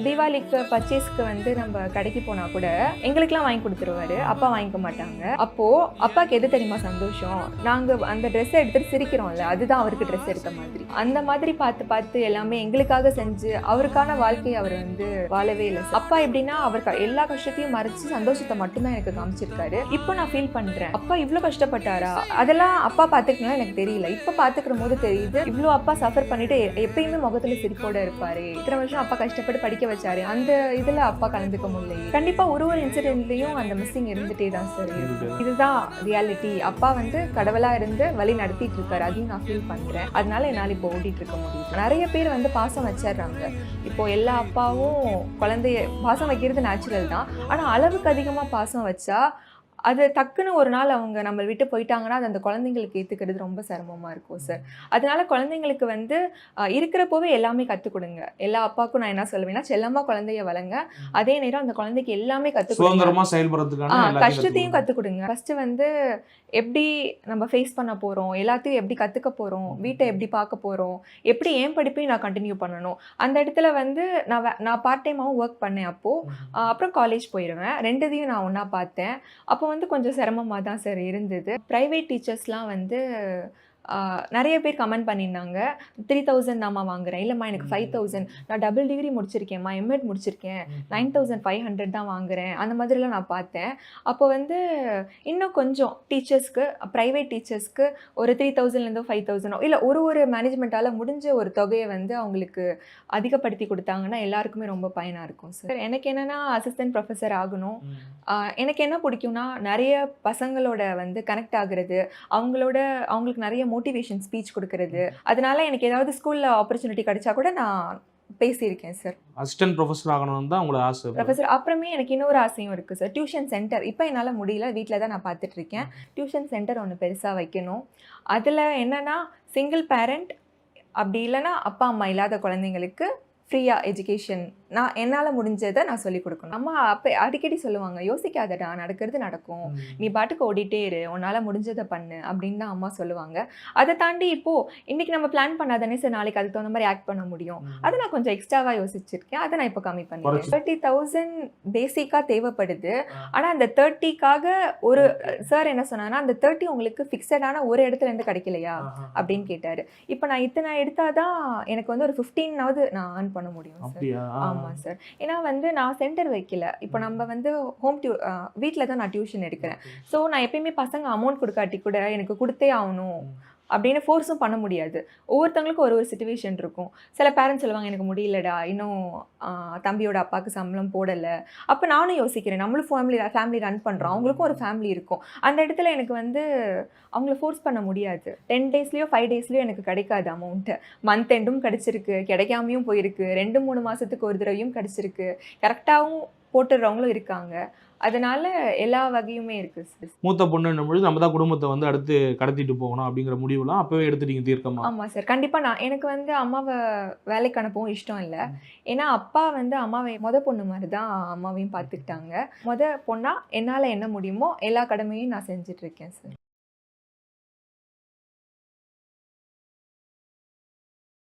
தீபாவளிக்கு பர்ச்சேஸ்க்கு வந்து நம்ம கடைக்கு போனா கூட எங்களுக்குலாம் வாங்கி கொடுத்துருவாரு, அப்பா வாங்கிக்க மாட்டாங்க. அப்போ அப்பாக்கு எது தெரியுமா சந்தோஷம், நாங்க அந்த ட்ரெஸ் எடுத்துட்டு சிரிக்கிறோம்ல, அதுதான் அவருக்கு ட்ரெஸ் எடுத்த மாதிரி. அந்த மாதிரி பார்த்து பார்த்து எல்லாமே எங்களுக்காக செஞ்சு அவருக்கான வாழ்க்கையை அவர் வந்து வாழவே இல்லை. அப்பா எப்படின்னா அவருக்கு எல்லா கஷ்டத்தையும் மறைச்சு சந்தோஷத்தை மட்டும்தான் எனக்கு காமிச்சிருக்காரு. இப்போ நான் ஃபீல் பண்றேன், அப்பா இவ்வளவு கஷ்டப்பட்டாரா, அதெல்லாம் அப்பா பார்த்துக்கணும் எனக்கு தெரியல. இப்போ பார்த்துக்கிற போது தெரியுது, இவ்வளவு அப்பா சஃபர் பண்ணிட்டு எப்பயுமே முகத்துல சிரிப்போட இருப்பாரு. இத்தனை வருஷம் அப்பா கஷ்டப்பட்டு படிக்க வச்சாரு, அந்த இதுல அப்பா கலந்துக்க முடியல. கண்டிப்பா ஒரு இன்சிடென்ட்லயும் அந்த மிஸ்ஸிங் இருந்துட்டே தான் சார். இதுதான் ரியாலிட்டி. அப்பா வந்து கடவுளா இருந்து வழி நடத்திட்டு இருக்காரு, அதையும் நான் ஃபீல் பண்றேன். அதனால என்னால் இப்போ ஓட்டிட்டு இருக்க முடியும். நிறைய பேர் வந்து பாசம் வச்சிடுறாங்க. இப்போ எல்லா அப்பாவும் குழந்தைய பாசம் வைக்கிறது நேச்சுரல் தான், ஆனா அளவுக்கு அதிகமா பாசம் வச்சா அது டக்குன்னு ஒரு நாள் அவங்க நம்ம விட்டு போயிட்டாங்கன்னா அது அந்த குழந்தைங்களுக்கு ஏற்றுக்கிறது ரொம்ப சிரமமாக இருக்கும் சார். அதனால குழந்தைங்களுக்கு வந்து இருக்கிறப்போவே எல்லாமே கற்றுக் கொடுங்க. எல்லா அப்பாவுக்கும் நான் என்ன சொல்லுவேன்னா, செல்லமாக குழந்தைய வளங்க, அதே நேரம் அந்த குழந்தைக்கு எல்லாமே கற்றுக் கொடுங்க, செயல்படுறதுக்கான கஷ்டத்தையும் கற்றுக் கொடுங்க. ஃபர்ஸ்ட் வந்து எப்படி நம்ம ஃபேஸ் பண்ண போகிறோம், எல்லாத்தையும் எப்படி கற்றுக்க போகிறோம், வீட்டை எப்படி பார்க்க போகிறோம், எப்படி ஏன் படிப்பையும் நான் கண்டினியூ பண்ணணும். அந்த இடத்துல வந்து நான் பார்ட் டைமாகவும் ஒர்க் பண்ணேன் அப்போது. அப்புறம் காலேஜ் போயிடுவேன், ரெண்டுத்தையும் நான் ஒன்றா பார்த்தேன். அப்போ வந்து கொஞ்சம் சிரமமாக தான் சார் இருந்தது. ப்ரைவேட் டீச்சர்ஸ்லாம் வந்து நிறைய பேர் கமெண்ட் பண்ணியிருந்தாங்க, 3000 தாம்மா வாங்குறேன், இல்லைம்மா எனக்கு 5000, நான் டபுள் டிகிரி முடிச்சிருக்கேன்ம்மா, எம்எட் முடிச்சிருக்கேன், 9500 தான் வாங்குறேன், அந்த மாதிரிலாம் நான் பார்த்தேன். அப்போ வந்து இன்னும் கொஞ்சம் டீச்சர்ஸ்க்கு, ப்ரைவேட் டீச்சர்ஸ்க்கு ஒரு 3000லேருந்து 5000 இல்லை ஒரு மேனேஜ்மெண்ட்டால் முடிஞ்ச ஒரு தொகையை வந்து அவங்களுக்கு அதிகப்படுத்தி கொடுத்தாங்கன்னா எல்லாருக்குமே ரொம்ப பயனாக இருக்கும் சார். எனக்கு என்னென்னா அசிஸ்டன்ட் ப்ரொஃபஸர் ஆகணும். எனக்கு என்ன பிடிக்கும்னா நிறைய பசங்களோட வந்து கனெக்ட் ஆகுறது, அவங்களுக்கு நிறைய மோட்டிவேஷன் ஸ்பீச் கொடுக்கறது. அதனால எனக்கு ஏதாவது ஸ்கூல்ல ஆப்பர்ச்சுனிட்டி கிடைச்சா கூட நான் பேசியிருக்கேன் சார். அசிஸ்டன்ட் ப்ரொஃபஸர் ஆகணும்னு தான் உங்களுக்கு ஆசை? ப்ரொஃபஸர் அப்புறமே எனக்கு இன்னொரு ஆசையும் இருக்குது சார், டியூஷன் சென்டர். இப்போ என்னால் முடியல, வீட்டில் தான் நான் பார்த்துட்டு இருக்கேன். டியூஷன் சென்டர் ஒன்று பெருசாக வைக்கணும். அதில் என்னென்னா சிங்கிள் பேரண்ட் அப்படி இல்லைன்னா அப்பா அம்மா இல்லாத குழந்தைங்களுக்கு ஃப்ரீயாக எஜுகேஷன் நான் என்னால் முடிஞ்சதை நான் சொல்லிக் கொடுக்கணும். அம்மா அப்போ அடிக்கடி சொல்லுவாங்க, யோசிக்காதடா, நடக்கிறது நடக்கும், நீ பாட்டுக்கு ஓடிட்டே இரு, உன்னால் முடிஞ்சதை பண்ணு அப்படின்னு தான் அம்மா சொல்லுவாங்க. அதை தாண்டி இப்போது இன்றைக்கி நம்ம பிளான் பண்ணாதானே சார் நாளைக்கு அதுக்கு தகுந்த மாதிரி ஆக்ட் பண்ண முடியும். அதை நான் கொஞ்சம் எக்ஸ்ட்ராவாக யோசிச்சிருக்கேன், அதை நான் இப்போ கம்மி பண்ணிட்டேன். 30,000 பேசிக்காக தேவைப்படுது. ஆனால் அந்த 30க்காக ஒரு சார் என்ன சொன்னாங்கன்னா, அந்த 30 உங்களுக்கு ஃபிக்ஸடான ஒரு இடத்துலேருந்து கிடைக்கலையா அப்படின்னு கேட்டார். இப்போ நான் இத்தனை எடுத்தால் தான் எனக்கு வந்து ஒரு 15ஆவது நான் ஏர்ன் பண்ண முடியும் சார். ஆமாம் சார். ஏன்னா வந்து நான் சென்டர் வைக்கல, இப்போ நம்ம வந்து வீட்டில் தான் நான் டியூஷன் எடுக்கிறேன். ஸோ நான் எப்பயுமே பசங்க அமௌண்ட் கொடுக்காட்டி கூட எனக்கு கொடுத்தே ஆகணும் அப்படின்னு ஃபோர்ஸும் பண்ண முடியாது. ஒவ்வொருத்தவங்களுக்கும் ஒரு சிச்சுவேஷன் இருக்கும். சில பேரண்ட்ஸ் சொல்லுவாங்க, எனக்கு முடியலடா, இன்னும் தம்பியோட அப்பாவுக்கு சம்பளம் போடலை. அப்போ நானும் யோசிக்கிறேன், நம்மளும் ஃபேமிலி ரன் பண்ணுறோம், அவங்களுக்கும் ஒரு ஃபேமிலி இருக்கும். அந்த இடத்துல எனக்கு வந்து அவங்கள ஃபோர்ஸ் பண்ண முடியாது. 10 டேஸ்லேயோ 5 டேஸ்லேயோ எனக்கு கிடைக்காது அமௌண்ட்டு. மந்த் எண்டும் கிடச்சிருக்கு, கிடைக்காமையும் போயிருக்கு, 2-3 மாதத்துக்கு ஒரு தடவையும் கிடச்சிருக்கு, கரெக்டாகவும் போட்டுடுறவங்களும் இருக்காங்க. அதனால எல்லா வகையுமே இருக்கு சார். மூத்த பொண்ணுன்னும் பொழுது நம்ம தான் குடும்பத்தை வந்து அடுத்து கடத்திட்டு போகணும் அப்படிங்கிற முடிவுலாம் அப்பவே எடுத்துட்டீங்க தீர்க்கமா? ஆமாம் சார், கண்டிப்பாக. எனக்கு வந்து அம்மாவை வேலைக்கு அனுப்பவும் இஷ்டம் இல்லை. ஏன்னா அப்பா வந்து அம்மாவை பொண்ணு மாதிரி தான் அம்மாவையும் பார்த்துக்கிட்டாங்க. பொண்ணா என்னால் என்ன முடியுமோ எல்லா கடமையும் நான் செஞ்சிட்ருக்கேன் சார்.